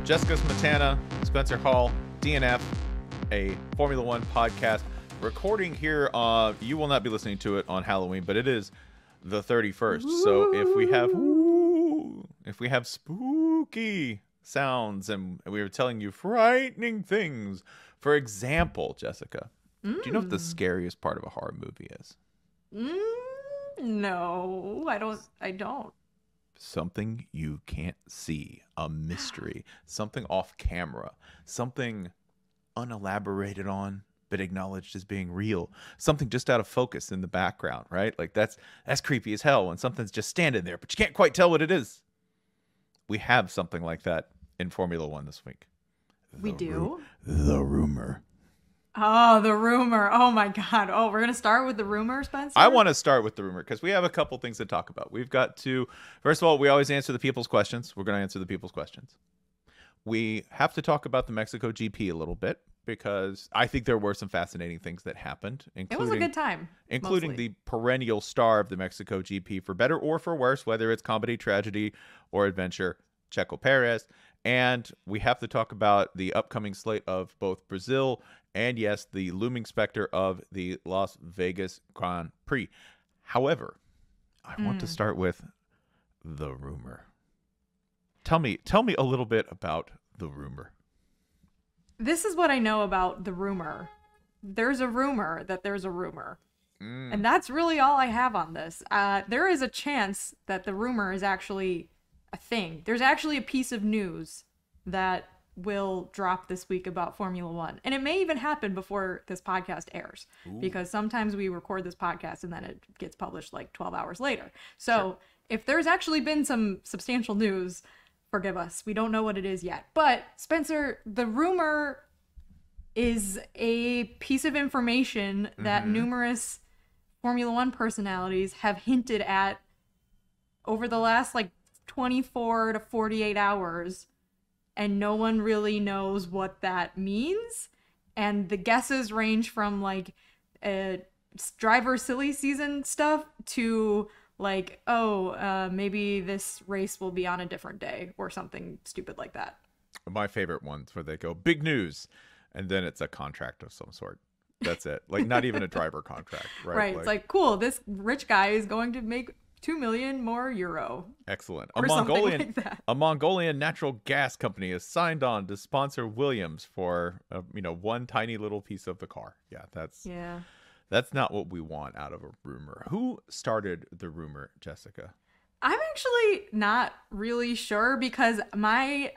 Jessica Smetana, Spencer Hall, DNF, a Formula One podcast. Recording here, you will not be listening to it on Halloween, but it is the 31st. So if we have spooky sounds and we are telling you frightening things, for example, Jessica, do you know what the scariest part of a horror movie is? No, I don't. Something you can't see, a mystery, something off camera, something unelaborated on but acknowledged as being real, something just out of focus in the background, right? Like that's creepy as hell when something's just standing there but you can't quite tell what it is. We have something like that in Formula One this week. We do? The rumor. Oh, the rumor. Oh my God. Oh, we're going to start with the rumor, Spencer? I want to start with the rumor because we have a couple things to talk about. We've got to, first of all, we always answer the people's questions. We're going to answer the people's questions. We have to talk about the Mexico GP a little bit because I think there were some fascinating things that happened. It was a good time. Including mostly. the perennial star of the Mexico GP, for better or for worse, whether it's comedy, tragedy, or adventure, Checo Perez. And we have to talk about the upcoming slate of both Brazil and, yes, the looming specter of the Las Vegas Grand Prix. However, I want to start with the rumor. Tell me a little bit about the rumor. This is what I know about the rumor. There's a rumor that there's a rumor. And that's really all I have on this. There is a chance that the rumor is actually a thing. There's actually a piece of news that will drop this week about Formula One. And it may even happen before this podcast airs. Because sometimes we record this podcast and then it gets published like 12 hours later. So if there's actually been some substantial news, forgive us. We don't know what it is yet. But Spencer, the rumor is a piece of information that numerous Formula One personalities have hinted at over the last like 24 to 48 hours. And no one really knows what that means. And the guesses range from like driver silly season stuff to like, maybe this race will be on a different day or something stupid like that. My favorite ones where they go, big news, and then it's a contract of some sort. That's it. Like not even a driver contract, right? Right. It's like, cool, this rich guy is going to make 2 million more euro. Excellent. A Mongolian natural gas company is signed on to sponsor Williams for one tiny little piece of the car. That's not what we want out of a rumor. Who started the rumor, Jessica? I'm actually not really sure because my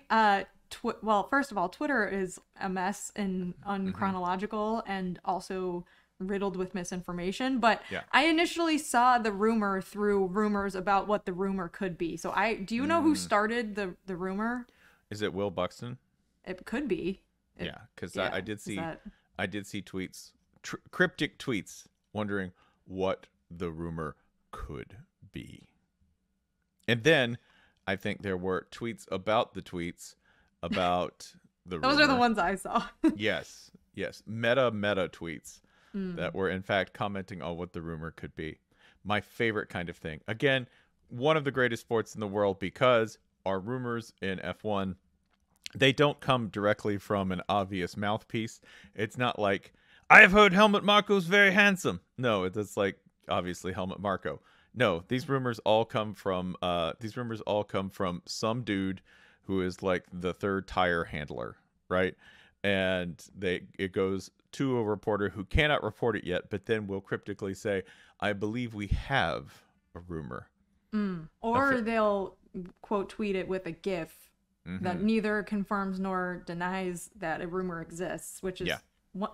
first of all, Twitter is a mess and unchronological and also riddled with misinformation, but I initially saw the rumor through rumors about what the rumor could be. So do you know who started the rumor? Is it Will Buxton? It could be. Because I did see tweets, cryptic tweets, wondering what the rumor could be. And then I think there were tweets about the tweets about the rumor. Those are the ones I saw. Yes. Meta tweets. That were in fact commenting on what the rumor could be. My favorite kind of thing. Again, one of the greatest sports in the world because our rumors in F1, they don't come directly from an obvious mouthpiece. It's not like, I have heard Helmut Marko's very handsome. No, it's like obviously Helmut Marko. No, these rumors all come from some dude who is like the third tire handler, right? And it goes to a reporter who cannot report it yet, but then will cryptically say, I believe we have a rumor. Or they'll quote tweet it with a GIF that neither confirms nor denies that a rumor exists, which is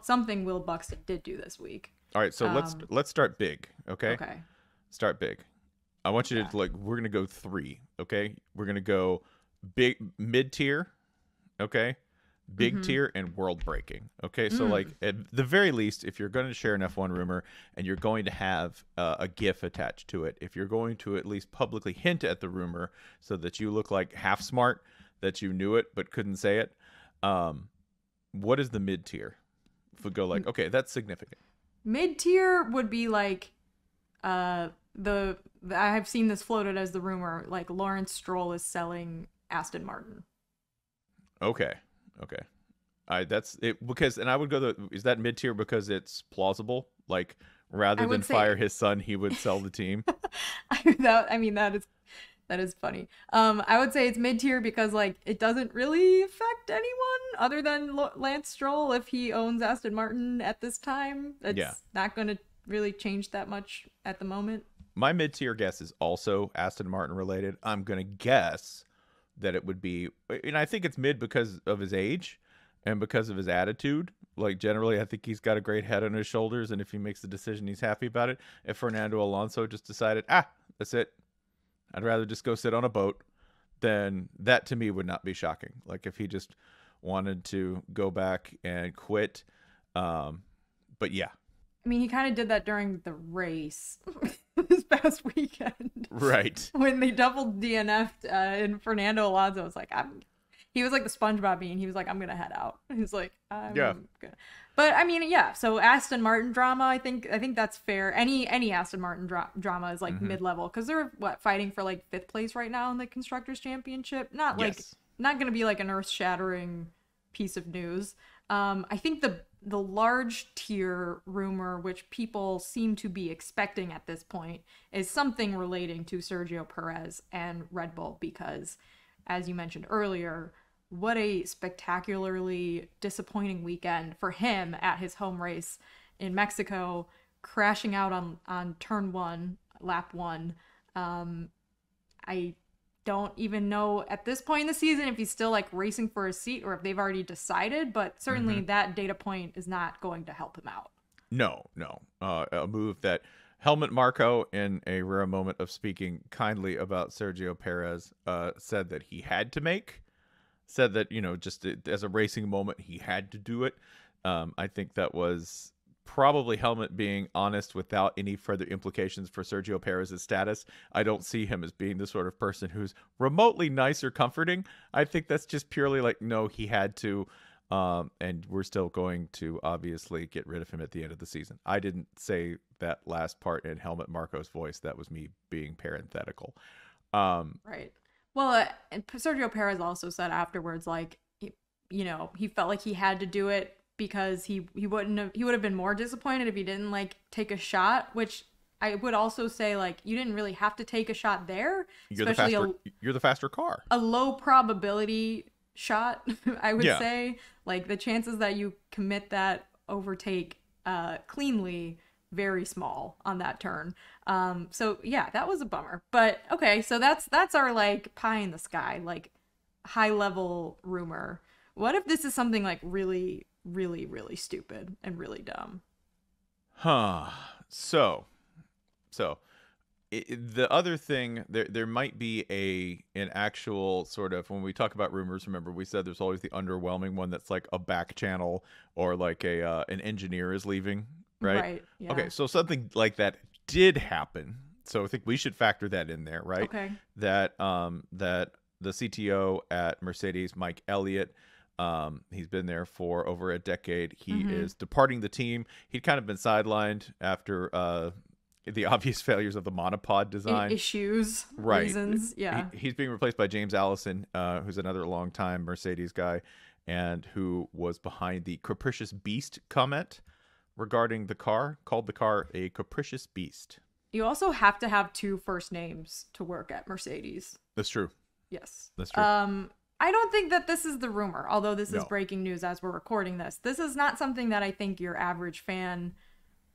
something Will Buxton did do this week. All right, so let's start big, okay? Okay. Start big. I want you to we're gonna go 3, okay? We're gonna go big, mid-tier, okay? Big tier and world breaking. Okay, so like at the very least, if you're going to share an F1 rumor and you're going to have a GIF attached to it, if you're going to at least publicly hint at the rumor so that you look like half smart that you knew it but couldn't say it, what is the mid tier? If we go like, okay, that's significant. Mid tier would be like I've seen this floated as the rumor, like Lawrence Stroll is selling Aston Martin. Okay. That's it, because, and I would go is that mid tier because it's plausible? Like, rather than fire his son, he would sell the team. That is funny. I would say it's mid tier because like it doesn't really affect anyone other than Lance Stroll if he owns Aston Martin at this time. It's not going to really change that much at the moment. My mid tier guess is also Aston Martin related. I'm going to guess that it would be, and I think it's mid because of his age and because of his attitude. Like, generally, I think he's got a great head on his shoulders, and if he makes the decision, he's happy about it. If Fernando Alonso just decided, that's it, I'd rather just go sit on a boat, then that to me would not be shocking. Like, if he just wanted to go back and quit. But yeah. I mean, he kind of did that during the race this past weekend. Right. When they doubled DNF'd and Fernando Alonso was like, he was like the SpongeBob meme. He was like, I'm going to head out. He's like, I'm gonna. But I mean, yeah. So Aston Martin drama, I think that's fair. Any Aston Martin drama is like mid-level because they're fighting for like 5th place right now in the Constructors Championship. Not going to be like an earth-shattering piece of news. I think the large tier rumor, which people seem to be expecting at this point, is something relating to Sergio Perez and Red Bull because, as you mentioned earlier, what a spectacularly disappointing weekend for him at his home race in Mexico, crashing out on turn 1, lap 1. I don't even know at this point in the season if he's still like racing for a seat or if they've already decided, but certainly that data point is not going to help him out. No. A move that Helmut Marko, in a rare moment of speaking kindly about Sergio Perez, said that he had to make. Said that, just as a racing moment, he had to do it. I think that was probably Helmut being honest without any further implications for Sergio Perez's status. I don't see him as being the sort of person who's remotely nice or comforting. I think that's just purely like, no, he had to. And we're still going to obviously get rid of him at the end of the season. I didn't say that last part in Helmut Marko's voice. That was me being parenthetical. Right. Well, and Sergio Perez also said afterwards, like, he felt like he had to do it because he would have been more disappointed if he didn't like take a shot, which I would also say, like, you didn't really have to take a shot there. You're the faster car. A low probability shot, I would say. Like, the chances that you commit that overtake cleanly, very small on that turn. So yeah, that was a bummer. But okay, so that's our like pie in the sky, like high level rumor. What if this is something like really, really, really stupid and really dumb? So the other thing, there might be an actual sort of, when we talk about rumors, remember we said there's always the underwhelming one that's like a back channel or like an engineer is leaving, right? Yeah. Okay, so something like that did happen. So I think we should factor that in there, right? Okay. That the CTO at Mercedes, Mike Elliott, he's been there for over a decade. He is departing the team. He'd kind of been sidelined after the obvious failures of the monopod design issues, reasons. Yeah. He's being replaced by James Allison, who's another longtime Mercedes guy, and who was behind the capricious beast comment regarding the car, called the car a capricious beast. You also have to have 2 first names to work at Mercedes. That's true. Yes. That's true. I don't think that this is the rumor, although this is breaking news as we're recording this. This is not something that I think your average fan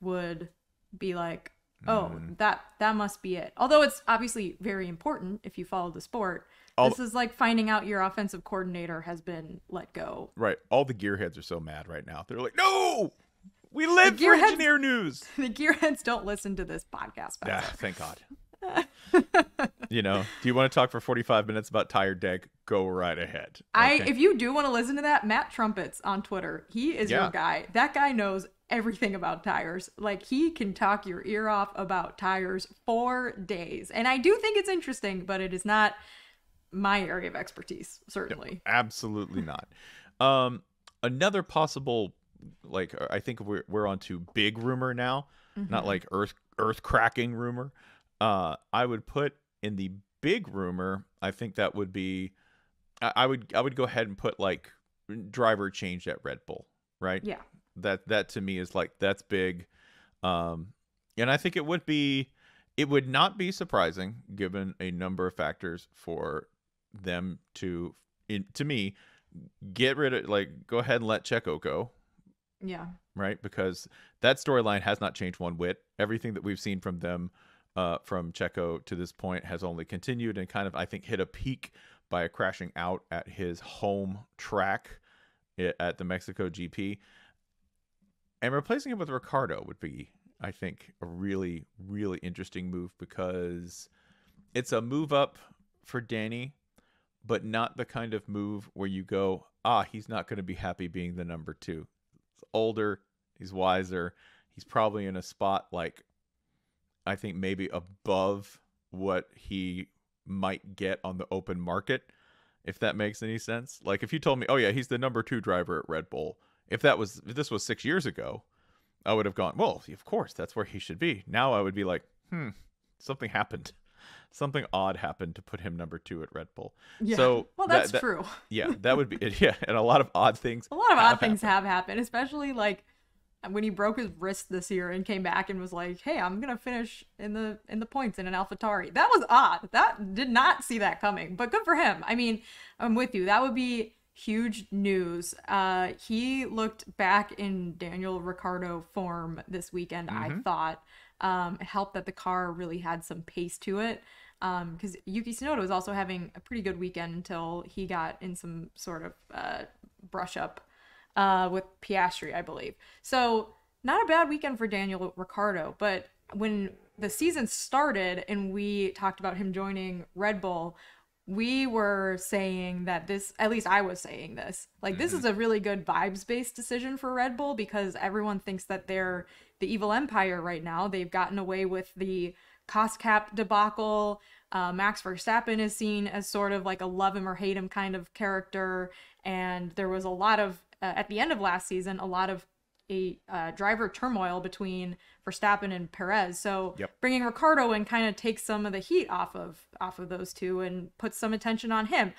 would be like, oh, that must be it. Although it's obviously very important if you follow the sport. This is like finding out your offensive coordinator has been let go. Right. All the gearheads are so mad right now. They're like, no! We live for engineer news. The gearheads don't listen to this podcast. Yeah, thank God. Do you want to talk for 45 minutes about tire deck? Go right ahead. Okay. If you do want to listen to that, Matt Trumpets on Twitter, he is your guy. That guy knows everything about tires. Like, he can talk your ear off about tires for days. And I do think it's interesting, but it is not my area of expertise, certainly. No, absolutely not. Another possible, like, I think we're on to big rumor now, not like earth cracking rumor. I would put in the big rumor, I think that would be I would go ahead and put like driver change at Red Bull, right? Yeah. That to me is like, that's big. And I think it would not be surprising, given a number of factors, for them to me, get rid of, like, go ahead and let Checo go. Yeah. Right? Because that storyline has not changed one whit. Everything that we've seen from them, from Checo to this point, has only continued and kind of, I think, hit a peak by crashing out at his home track at the Mexico GP. And replacing him with Ricciardo would be, I think, a really, really interesting move, because it's a move up for Danny, but not the kind of move where you go, he's not going to be happy being the number 2. He's older, he's wiser, he's probably in a spot, like, I think maybe above what he might get on the open market, if that makes any sense. Like, if you told me, oh yeah, he's the number 2 driver at Red Bull, if this was 6 years ago, I would have gone, well, of course, that's where he should be. Now I would be like, something happened. Something odd happened to put him number 2 at Red Bull. Yeah. So well, that's true. Yeah, that would be it. Yeah, and a lot of odd things. Have happened, especially like when he broke his wrist this year and came back and was like, "Hey, I'm gonna finish in the points in an AlphaTauri." That was odd. That did not see that coming, but good for him. I mean, I'm with you. That would be huge news. He looked back in Daniel Ricciardo form this weekend. I thought it helped that the car really had some pace to it. Because Yuki Tsunoda was also having a pretty good weekend until he got in some sort of brush up with Piastri, I believe. So not a bad weekend for Daniel Ricciardo. But when the season started and we talked about him joining Red Bull, we were saying that this, at least I was saying this, like, this is a really good vibes-based decision for Red Bull, because everyone thinks that they're the evil empire right now. They've gotten away with the cost cap debacle. Max Verstappen is seen as sort of like a love him or hate him kind of character. And there was a lot of, at the end of last season, a lot of driver turmoil between Verstappen and Perez. So bringing Ricciardo in kind of takes some of the heat off of those two and puts some attention on him.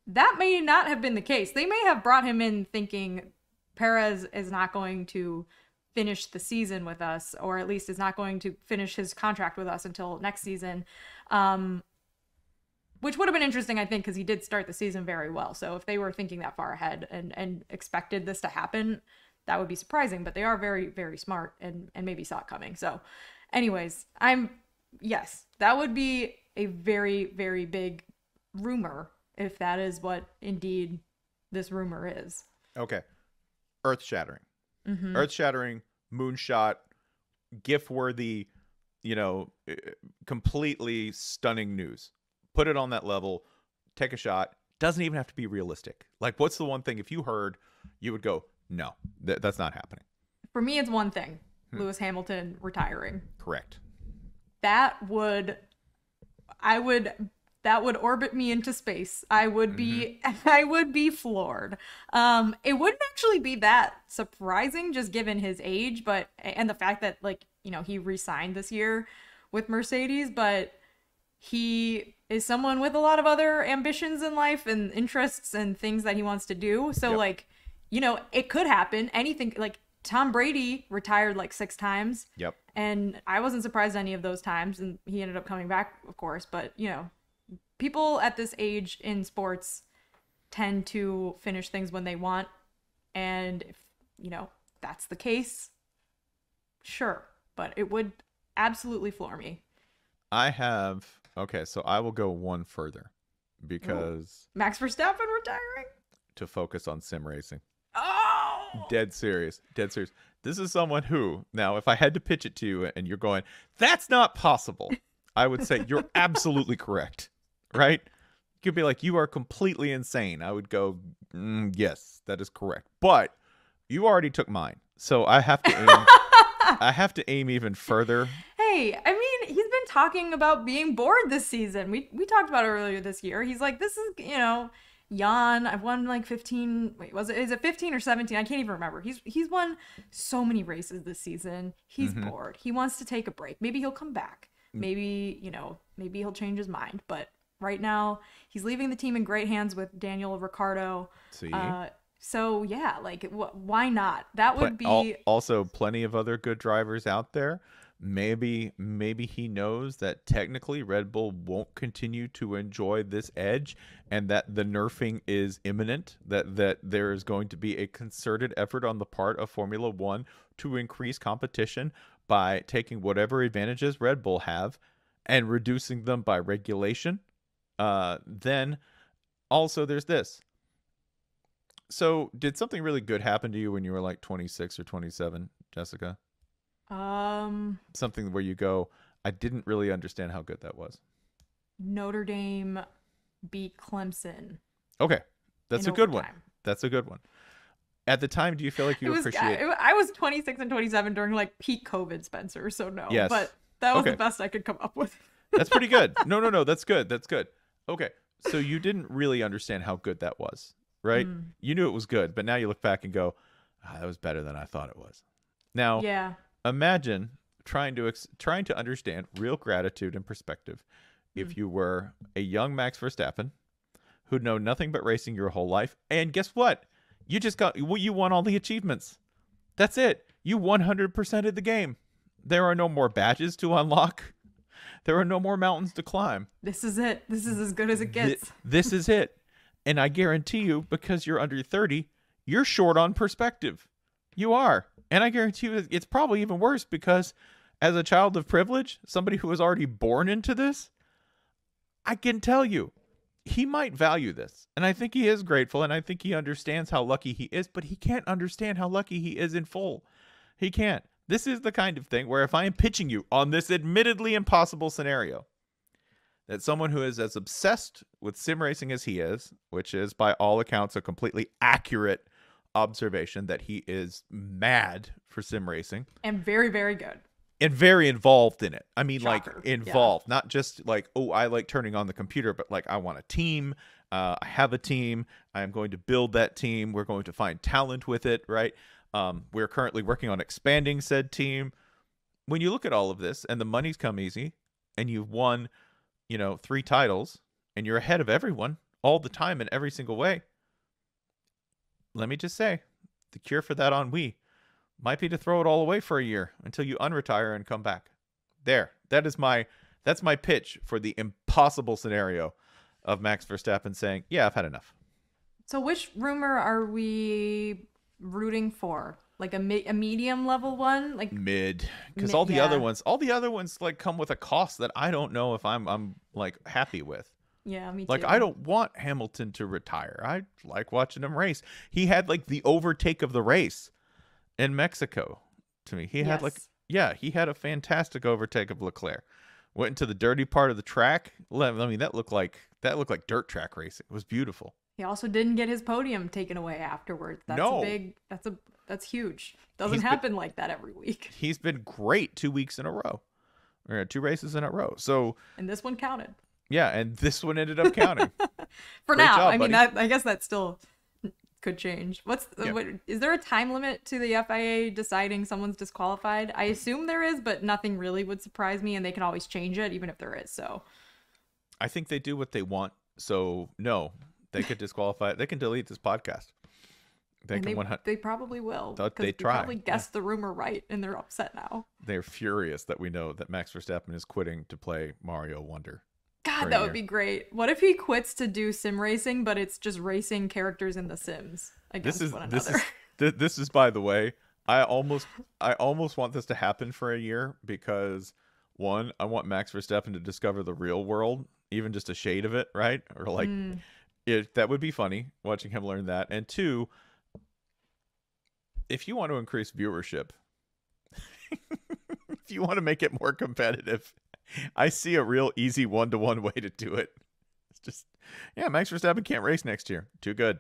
That may not have been the case. They may have brought him in thinking Perez is not going to finish the season with us, or at least is not going to finish his contract with us until next season, which would have been interesting, I think, because he did start the season very well. So if they were thinking that far ahead and expected this to happen, that would be surprising. But they are very, very smart and maybe saw it coming. So anyways, yes, that would be a very, very big rumor if that is what indeed this rumor is. Okay. Earth-shattering. Earth-shattering, moonshot, GIF-worthy, completely stunning news. Put it on that level. Take a shot. Doesn't even have to be realistic. Like, what's the one thing, if you heard, you would go, no, that's not happening? For me, it's one thing. Lewis Hamilton retiring. Correct. That would orbit me into space. I would be floored. It wouldn't actually be that surprising, just given his age, and the fact that, like, he re-signed this year with Mercedes, but he is someone with a lot of other ambitions in life and interests and things that he wants to do. So like, it could happen. Anything, like Tom Brady retired like 6 times. Yep. And I wasn't surprised any of those times, and he ended up coming back, of course, but people at this age in sports tend to finish things when they want. And if, that's the case, sure. But it would absolutely floor me. So I will go one further, because Max Verstappen retiring? To focus on sim racing. Oh! Dead serious. This is someone who, now, if I had to pitch it to you and you're going, that's not possible, I would say you're absolutely correct. Right? You could be like, you are completely insane. I would go, yes, that is correct. But you already took mine, so I have to aim. I have to aim even further. Hey, I mean, he's been talking about being bored this season. We talked about it earlier this year. He's like, this is, Jan, I've won like 15. Wait, is it 15 or 17? I can't even remember. He's won so many races this season. He's bored. He wants to take a break. Maybe he'll come back. Maybe, maybe he'll change his mind. But right now he's leaving the team in great hands with Daniel Ricciardo. See? So yeah, like why not? That would be also plenty of other good drivers out there. Maybe he knows that technically Red Bull won't continue to enjoy this edge, and that the nerfing is imminent, that there is going to be a concerted effort on the part of Formula One to increase competition by taking whatever advantages Red Bull have and reducing them by regulation. Then also there's this. So did something really good happen to you when you were like 26 or 27, Jessica? Something where you go, I didn't really understand how good that was. Notre Dame beat Clemson. Okay. That's a good one. That's a good one. At the time, do you feel like you appreciate I was 26 and 27 during like peak COVID, Spencer, so no. Yes. But that was the best I could come up with. That's pretty good. No. That's good. That's good. Okay. So you didn't really understand how good that was, right? You knew it was good, but now you look back and go, that was better than I thought it was. Now, yeah. Imagine trying to understand real gratitude and perspective if you were a young Max Verstappen who'd known nothing but racing your whole life, and guess what? You won all the achievements. That's it. You 100%ed the game. There are no more badges to unlock. There are no more mountains to climb. This is it. This is as good as it gets. This is it. And I guarantee you, because you're under 30, you're short on perspective. You are. And I guarantee you it's probably even worse because as a child of privilege, somebody who was already born into this, I can tell you, he might value this. And I think he is grateful, and I think he understands how lucky he is, but he can't understand how lucky he is in full. He can't. This is the kind of thing where if I am pitching you on this admittedly impossible scenario, that someone who is as obsessed with sim racing as he is, which is by all accounts a completely accurate observation, that he is mad for sim racing and very, very good and very involved in it. I mean, Shocker. Like involved, not just like, oh, I like turning on the computer, but like I want a team. I have a team. I am going to build that team. We're going to find talent with it, right? We're currently working on expanding said team. When you look at all of this and the money's come easy and you've won, 3 titles and you're ahead of everyone all the time in every single way, let me just say, the cure for that ennui might be to throw it all away for a year until you unretire and come back. That's my pitch for the impossible scenario of Max Verstappen saying, yeah, I've had enough. So which rumor are we rooting for? Like a medium level one? Like mid, because all the other ones like come with a cost that I don't know if I'm like happy with. Yeah, me too. Like, I don't want Hamilton to retire. I like watching him race. He had like the overtake of the race in Mexico to me. He had he had a fantastic overtake of Leclerc. Went into the dirty part of the track. I mean, that looked like dirt track racing. It was beautiful. He also didn't get his podium taken away afterwards. That's huge. Doesn't happen like that every week. He's been great 2 weeks in a row. Or 2 races in a row. So and this one counted. Yeah, and this one ended up counting. For Great now, job, I mean, I guess that still could change. Is there a time limit to the FIA deciding someone's disqualified? I assume there is, but nothing really would surprise me, and they can always change it, even if there is. So, I think they do what they want. So no, they could disqualify. They can delete this podcast. They probably will. They try. Probably guessed the rumor right, and they're upset now. They're furious that we know that Max Verstappen is quitting to play Mario Wonder. God, that would be great. What if he quits to do sim racing, but it's just racing characters in the Sims against one another? This is, by the way, I almost want this to happen for a year because, one, I want Max Verstappen to discover the real world, even just a shade of it, right? Or like, that would be funny watching him learn that. And two, if you want to increase viewership, if you want to make it more competitive, I see a real easy 1-to-1 way to do it. It's just, Max Verstappen can't race next year. Too good.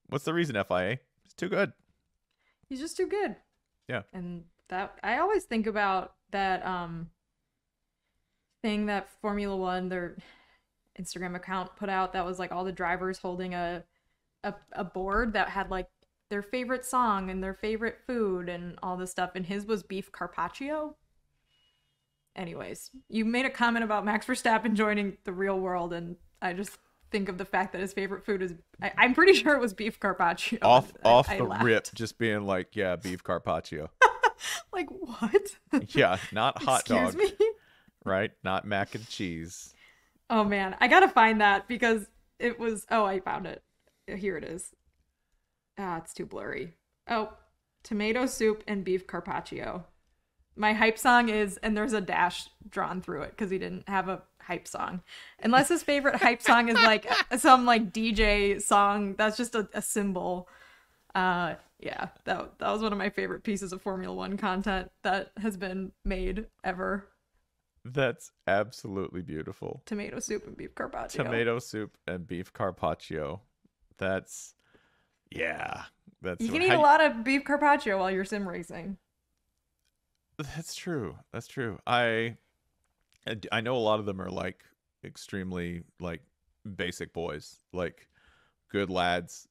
What's the reason, FIA? He's too good. He's just too good. Yeah. And that I always think about that thing that Formula One, their Instagram account put out that was like all the drivers holding a board that had like their favorite song and their favorite food and all this stuff. And his was beef carpaccio. Anyways, you made a comment about Max Verstappen joining the real world, and I just think of the fact that his favorite food is, I'm pretty sure it was beef carpaccio. Off the laughed. rip, just being like, yeah, beef carpaccio. Like, what? Yeah, not hot dog. Excuse me? Right? Not mac and cheese. Oh, man. I gotta find that because it was... Oh, I found it. Here it is. Ah, it's too blurry. Oh, tomato soup and beef carpaccio. My hype song is... And there's a dash drawn through it because he didn't have a hype song. Unless his favorite hype song is like some like DJ song. That's just a symbol. Yeah, that was one of my favorite pieces of Formula One content that has been made ever. That's absolutely beautiful. Tomato soup and beef carpaccio. Tomato soup and beef carpaccio. That's, yeah. That's You can eat a lot of beef carpaccio while you're sim racing. That's true. That's true. I know a lot of them are like extremely like basic boys, like good lads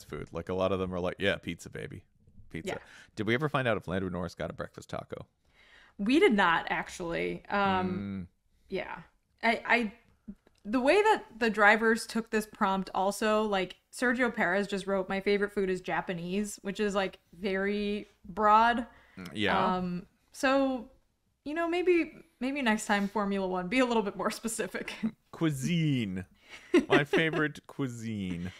food. Like a lot of them are like, yeah, pizza, baby. Pizza. Yeah. Did we ever find out if Lando Norris got a breakfast taco? We did not actually. Yeah. I the way that the drivers took this prompt also, like Sergio Perez just wrote, my favorite food is Japanese, which is like very broad. Yeah. So, you know, maybe next time Formula One, be a little bit more specific. Cuisine. My favorite cuisine.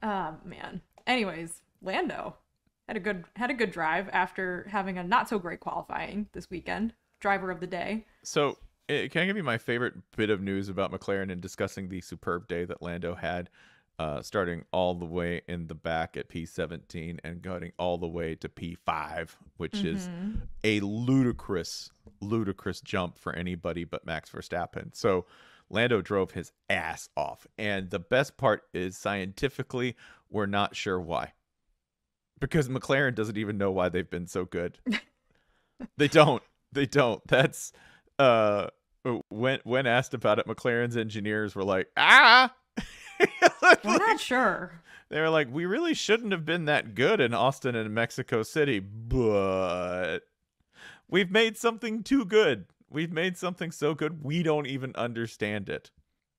Man. Anyways, Lando had a good drive after having a not so great qualifying this weekend. Driver of the day. So, can I give you my favorite bit of news about McLaren and discussing the superb day that Lando had, starting all the way in the back at P17 and going all the way to P5, which is a ludicrous jump for anybody but Max Verstappen. So Lando drove his ass off. And the best part is, scientifically, we're not sure why. Because McLaren doesn't even know why they've been so good. They don't. That's when asked about it, McLaren's engineers were like, we're not sure. They were like, we really shouldn't have been that good in Austin and Mexico City, but we've made something too good. We've made something so good we don't even understand it.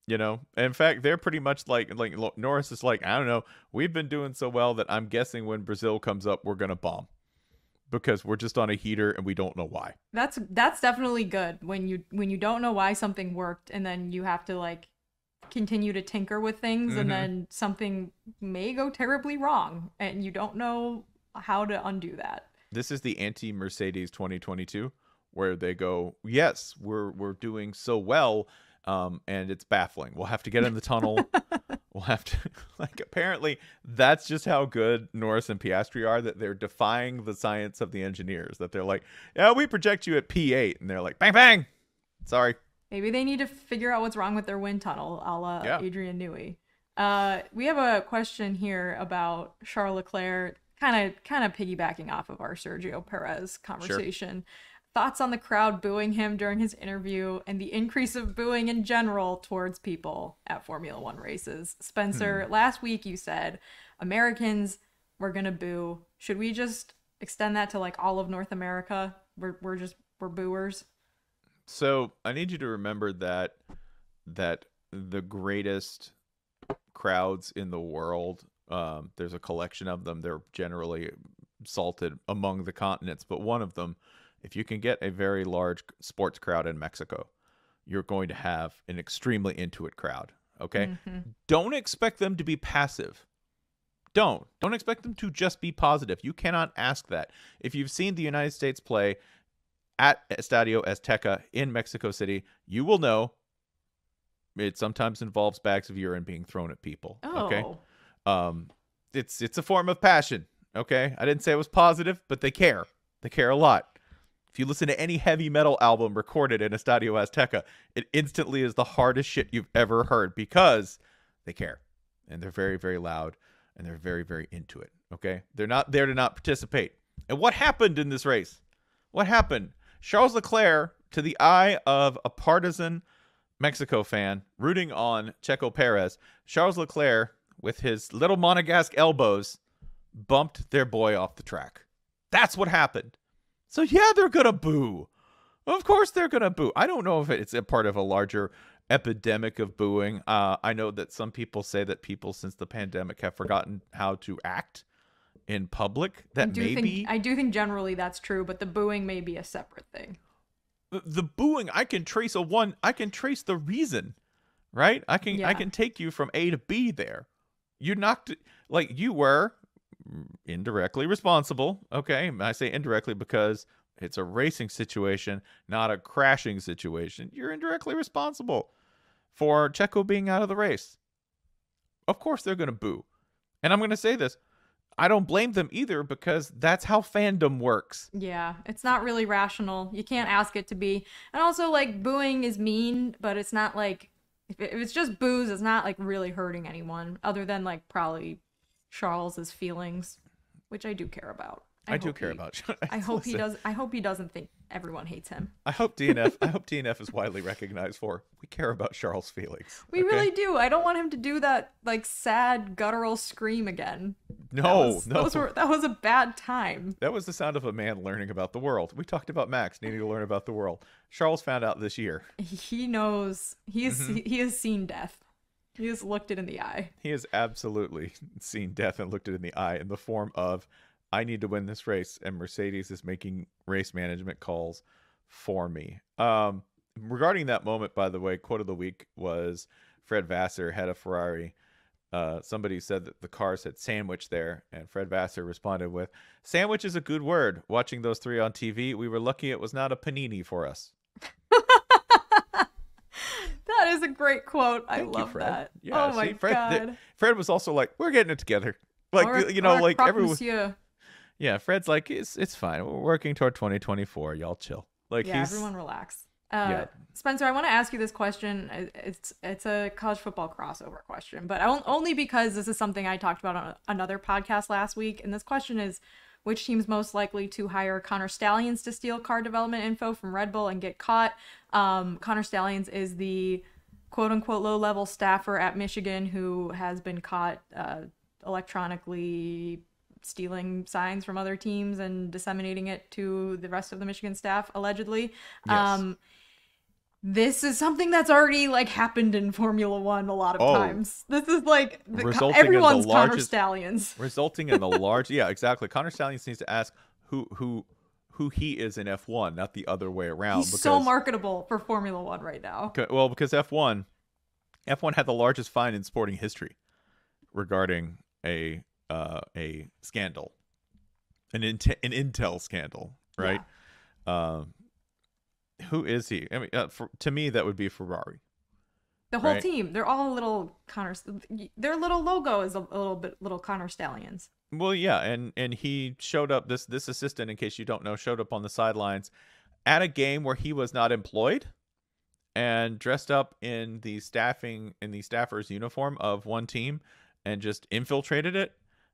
You know, in fact, they're pretty much like Norris is like, I don't know, we've been doing so well that I'm guessing when Brazil comes up, we're gonna bomb because we're just on a heater and we don't know why. That's definitely good when you don't know why something worked and then you have to like continue to tinker with things and then something may go terribly wrong and you don't know how to undo that. This is the anti-Mercedes 2022 where they go, yes, we're doing so well. And it's baffling. We'll have to get in the tunnel. We'll have to, like, apparently that's just how good Norris and Piastri are, that they're defying the science of the engineers, that they're like, yeah, we project you at P8. And they're like, bang, bang. Sorry. Maybe they need to figure out what's wrong with their wind tunnel, a la Adrian Newey. We have a question here about Charles Leclerc, kind of piggybacking off of our Sergio Perez conversation. Sure. Thoughts on the crowd booing him during his interview and the increase of booing in general towards people at Formula One races. Spencer, last week you said Americans were going to boo. Should we just extend that to like all of North America? We're booers. So I need you to remember that the greatest crowds in the world, there's a collection of them. They're generally salted among the continents, but one of them, if you can get a very large sports crowd in Mexico, you're going to have an extremely into it crowd. Okay. Don't expect them to be passive. Don't expect them to just be positive. You cannot ask that. If you've seen the United States play at Estadio Azteca in Mexico City, you will know it sometimes involves bags of urine being thrown at people. Okay. It's a form of passion. Okay. I didn't say it was positive, but they care. They care a lot. If you listen to any heavy metal album recorded in Estadio Azteca, it instantly is the hardest shit you've ever heard because they care. And they're very, very loud. And they're very, very into it. Okay? They're not there to not participate. And what happened in this race? What happened? Charles Leclerc, to the eye of a partisan Mexico fan rooting on Checo Perez, Charles Leclerc, with his little Monegasque elbows, bumped their boy off the track. That's what happened. So yeah, they're going to boo. Of course they're going to boo. I don't know if it's a part of a larger epidemic of booing. I know that some people say that people since the pandemic have forgotten how to act in public. I do think generally that's true, but the booing may be a separate thing. The booing, I can trace the reason, right? I can take you from A to B there. You were indirectly responsible. Okay, I say indirectly because it's a racing situation, not a crashing situation. You're indirectly responsible for Checo being out of the race. Of course they're going to boo. And I'm going to say this. I don't blame them either because that's how fandom works. Yeah, it's not really rational. You can't ask it to be. And also, like, booing is mean, but it's not like... If it's just boos, it's not, like, really hurting anyone. Other than, like, probably Charles's feelings, which I do care about. I do care about. I hope he does. I hope he doesn't think everyone hates him. I hope DNF is widely recognized for we care about Charles' feelings. We really do. I don't want him to do that like sad guttural scream again. No. That was a bad time. That was the sound of a man learning about the world. We talked about Max needing to learn about the world. Charles found out this year. He knows. He has seen death. He has looked it in the eye. He has absolutely seen death and looked it in the eye in the form of, I need to win this race, and Mercedes is making race management calls for me. Regarding that moment, by the way, quote of the week was Fred Vassar had a Ferrari. Somebody said that the car said sandwich there, and Fred Vassar responded with, sandwich is a good word. Watching those three on TV, we were lucky it was not a panini for us. That is a great quote. I love that. Yeah, oh my God. Fred was also like, we're getting it together. Like, like everyone. Monsieur. Yeah, Fred's like, it's fine. We're working toward 2024. Y'all chill. Like, everyone relax. Spencer, I want to ask you this question. It's a college football crossover question, but only because this is something I talked about on another podcast last week. And this question is, which team's most likely to hire Connor Stalions to steal car development info from Red Bull and get caught? Connor Stalions is the quote-unquote low-level staffer at Michigan who has been caught electronically stealing signs from other teams and disseminating it to the rest of the Michigan staff, allegedly. Yes. This is something that's already like happened in Formula One a lot of times. This is like everyone's Connor Stalions. Resulting in the large, yeah, exactly. Connor Stalions needs to ask who he is in F1, not the other way around. He's so marketable for Formula One right now. Well, because F1 had the largest fine in sporting history regarding a scandal, an Intel scandal, right? Yeah. Who is he? I mean, to me, that would be Ferrari. The whole team, they're all little their little logo is a little Connor Stalions. Well, yeah, and he showed up. This assistant, in case you don't know, showed up on the sidelines at a game where he was not employed, and dressed up in the staffer's uniform of one team, and just infiltrated it.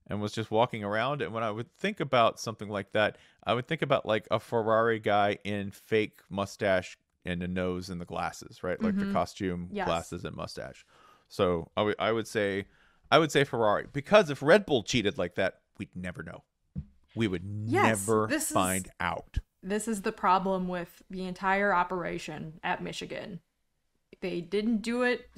And was just walking around. And when I would think about something like that, I would think about like a Ferrari guy in fake mustache and a nose and the glasses, right? Like the costume, glasses, and mustache. So I would say Ferrari, because if Red Bull cheated like that, we'd never know. We would never find out. This is the problem with the entire operation at Michigan. They didn't do it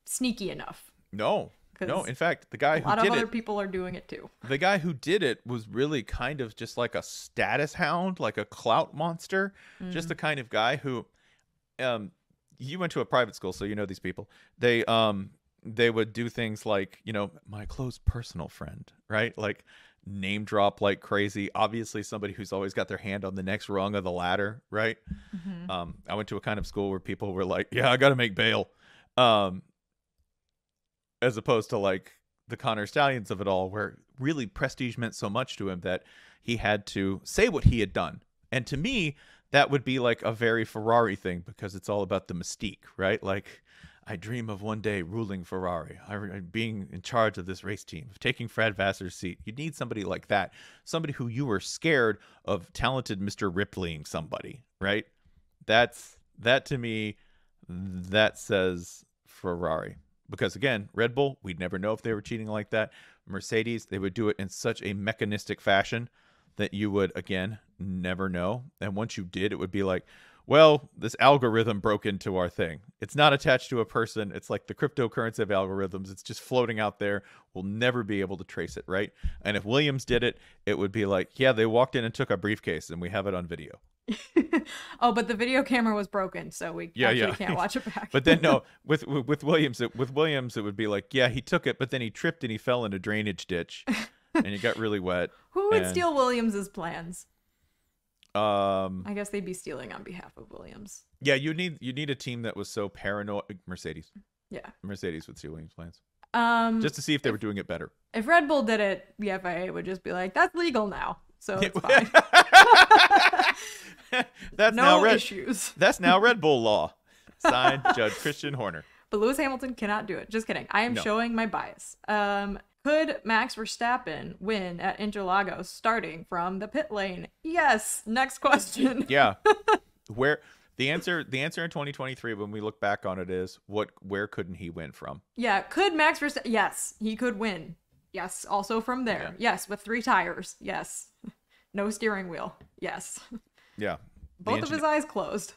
sneaky enough. No, in fact, the guy who did it... A lot of other people are doing it too. The guy who did it was really kind of just like a status hound, like a clout monster. Just the kind of guy who... you went to a private school, so you know these people. They would do things like, my close personal friend, right? Like name drop like crazy. Obviously somebody who's always got their hand on the next rung of the ladder, right? I went to a kind of school where people were like, yeah, I got to make bail. As opposed to like the Connor Stalions of it all, where really prestige meant so much to him that he had to say what he had done. And to me, that would be like a very Ferrari thing, because it's all about the mystique, right? Like, I dream of one day ruling Ferrari, being in charge of this race team, of taking Fred Vassar's seat. You need somebody like that, somebody who you were scared of talented Mr. Ripleying somebody, right? That to me, that says Ferrari. Because again, Red Bull, we'd never know if they were cheating like that. Mercedes, they would do it in such a mechanistic fashion that you would, again, never know. And once you did, it would be like, well, this algorithm broke into our thing. It's not attached to a person. It's like the cryptocurrency of algorithms. It's just floating out there. We'll never be able to trace it, right? And if Williams did it, it would be like, yeah, they walked in and took a briefcase, and we have it on video. Oh, but the video camera was broken, so we actually can't watch it back. But then no, with Williams, it would be like, yeah, he took it, but then he tripped and he fell in a drainage ditch, and he got really wet. Who would steal Williams's plans? I guess they'd be stealing on behalf of Williams. Yeah, you need a team that was so paranoid. Mercedes. Yeah. Mercedes would steal Williams' plans. Just to see if they were doing it better. If Red Bull did it, the FIA would just be like, that's legal now. So it's fine. That's no now issues. That's now Red Bull law. Signed, Judge Christian Horner. But Lewis Hamilton cannot do it. Just kidding. I am showing my bias. Could Max Verstappen win at Interlagos starting from the pit lane? Yes. Next question. Yeah. Where the answer in 2023 when we look back on it is where couldn't he win from? Yeah. Could Max Verstappen? Yes, he could win. Yes. Also from there. Yeah. Yes. With 3 tires. Yes. No steering wheel. Yes. Yeah. Both of his eyes closed.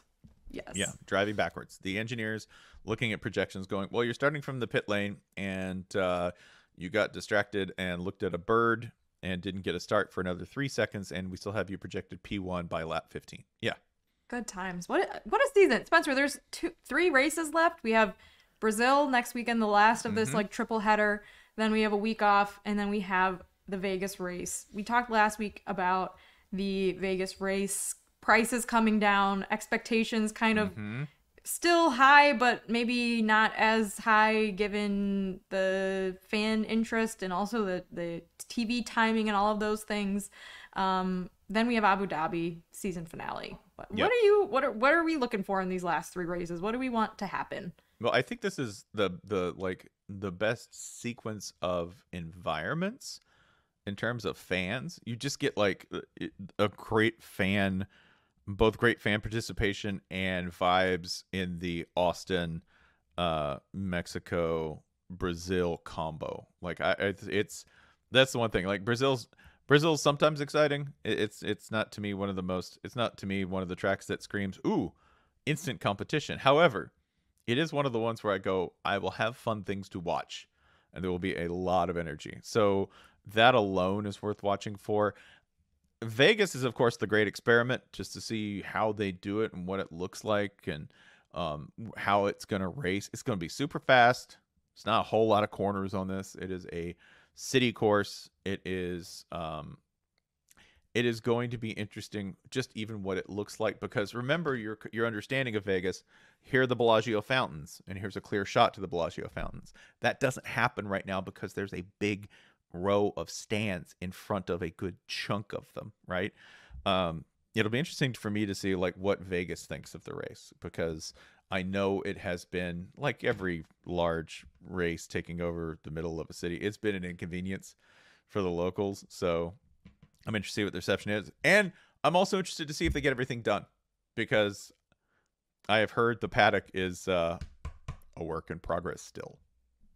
Yes. Yeah. Driving backwards. The engineers looking at projections going, well, you're starting from the pit lane and you got distracted and looked at a bird and didn't get a start for another 3 seconds, and we still have you projected P1 by lap 15. Yeah. Good times. What a season. Spencer, there's 3 races left. We have Brazil next weekend, the last of this like triple header. Then we have a week off, and then we have the Vegas race. We talked last week about the Vegas race, prices coming down, expectations kind of still high, but maybe not as high given the fan interest and also the TV timing and all of those things. Then we have Abu Dhabi season finale. What are we looking for in these last 3 races? What do we want to happen? Well, I think this is the best sequence of environments in terms of fans. You just get like a great fan, both great fan participation and vibes in the Austin, Mexico, Brazil combo. Like that's the one thing. Like Brazil's sometimes exciting. It's not to me one of the tracks that screams, ooh, instant competition. However, it is one of the ones where I go, I will have fun things to watch, and there will be a lot of energy. So that alone is worth watching for. Vegas is, of course, the great experiment, just to see how they do it and what it looks like and how it's going to race. It's going to be super fast. It's not a whole lot of corners on this. It is a city course. It is going to be interesting, just even what it looks like, because remember your understanding of Vegas. Here are the Bellagio fountains, and here's a clear shot to the Bellagio fountains. That doesn't happen right now because there's a big row of stands in front of a good chunk of them, right? It'll be interesting for me to see like what Vegas thinks of the race, because I know it has been, like every large race taking over the middle of a city, it's been an inconvenience for the locals. So I'm interested to see what the reception is. And I'm also interested to see if they get everything done, because I have heard the paddock is a work in progress still.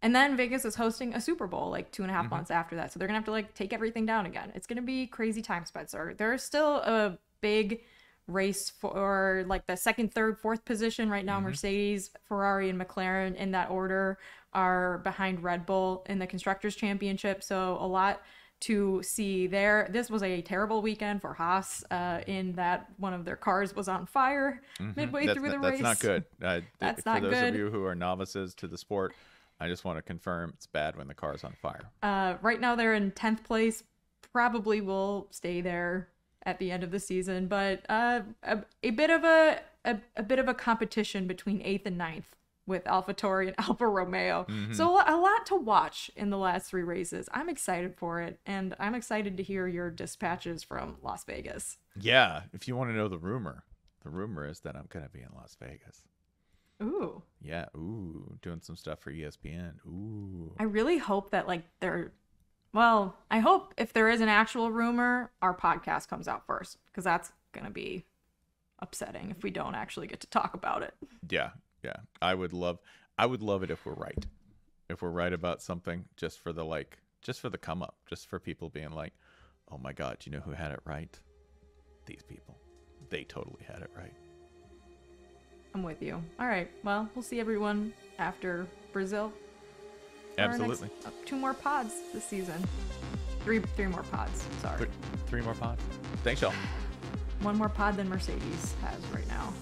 And then Vegas is hosting a Super Bowl like 2.5 months after that. So they're going to have to like take everything down again. It's going to be crazy time, Spencer. There's still a big race for like the 2nd, 3rd, 4th position right now. Mercedes, Ferrari, and McLaren in that order are behind Red Bull in the Constructors' Championship. So a lot to see there. This was a terrible weekend for Haas in that one of their cars was on fire midway through the race. That's not good. That's not good. For those of you who are novices to the sport, I just want to confirm it's bad when the car's on fire. Right now they're in 10th place. Probably will stay there at the end of the season, but a bit of a competition between 8th and 9th with AlphaTauri and Alfa Romeo. So a lot to watch in the last 3 races. I'm excited for it, and I'm excited to hear your dispatches from Las Vegas. Yeah, if you want to know the rumor is that I'm going to be in Las Vegas. Ooh. Yeah, ooh, doing some stuff for ESPN. Ooh. I really hope that I hope if there is an actual rumor, our podcast comes out first, because that's going to be upsetting if we don't actually get to talk about it. Yeah. Yeah, I would love it if we're right. If we're right about something, just for the come up, just for people being like, "Oh my God, do you know who had it right? These people. They totally had it right." I'm with you. All right. Well, we'll see everyone after Brazil. Absolutely. Next, 2 more pods this season. 3 more pods. Sorry. 3 more pods. Thanks, y'all. 1 more pod than Mercedes has right now.